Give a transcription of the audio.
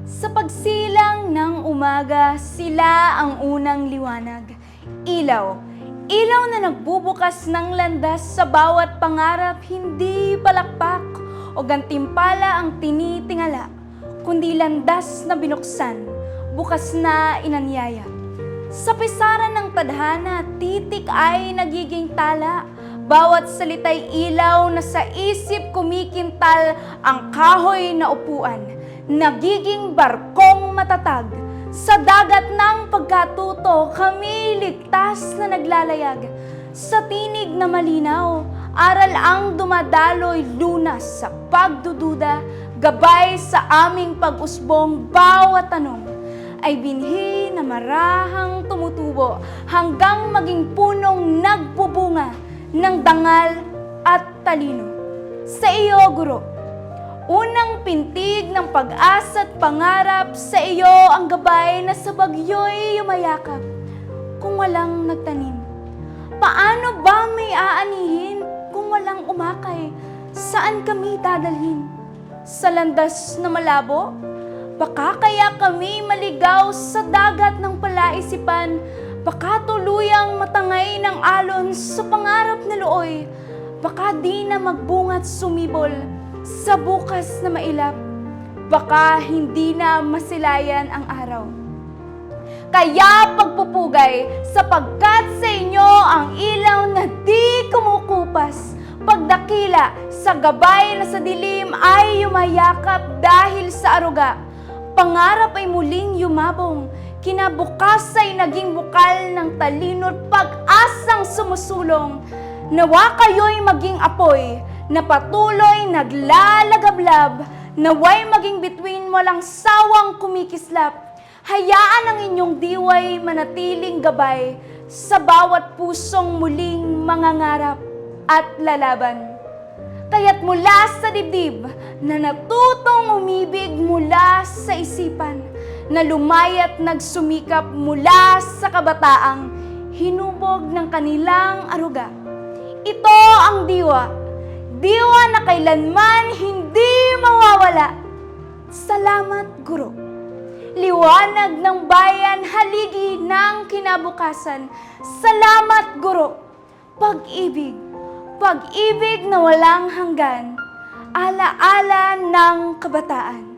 Sa pagsilang ng umaga, sila ang unang liwanag. Ilaw. Ilaw na nagbubukas ng landas sa bawat pangarap, hindi palakpak o gantimpala ang tinitingala, kundi landas na binuksan, bukas na inanyaya. Sa pisaran ng tadhana, titik ay nagiging tala. Bawat salita'y ilaw na sa isip kumikintal, ang kahoy na upuan, nagiging barkong matatag. Sa dagat ng pagkatuto, kami ligtas na naglalayag. Sa tinig na malinaw, aral ang dumadaloy, lunas sa pagdududa, gabay sa aming pag-usbong. Bawat tanong ay binhi na marahang tumutubo hanggang maging punong nagbubunga ng dangal at talino. Sa iyo, Guro, unang pintig ng pag-asa at pangarap, sa iyo ang gabay na sa bagyo'y yumayakap kung walang nagtanim. Paano ba may aanihin kung walang umakay? Saan kami dadalhin? Sa landas na malabo? Baka kaya kami maligaw sa dagat ng palaisipan, baka tuluyang matangay ng alon sa pangarap na looy, baka di na magbunga't sumibol sa bukas na mailap, baka hindi na masilayan ang araw. Kaya pagpupugay, sapagkat sa inyo ang ilaw na di kumukupas, pagdakila sa gabay na sa dilim ay yumayakap dahil sa aruga. Pangarap ay muling yumabong, kinabukas ay naging bukal ng talino't pag-asang sumusulong. Nawa kayo'y maging apoy na patuloy naglalagablab, naway maging bituin mo lang sawang kumikislap. Hayaan ang inyong diway manatiling gabay sa bawat pusong muling mangangarap at lalaban. Kaya't mula sa dibdib na natutong umibig mula sa isipan, na lumayat nagsumikap mula sa kabataang hinubog ng kanilang aruga. Ito ang diwa, diwa na kailanman hindi mawawala. Salamat, Guro. Liwanag ng bayan, haligi ng kinabukasan. Salamat, Guro. Pag-ibig, pag-ibig na walang hanggan, ala-ala ng kabataan.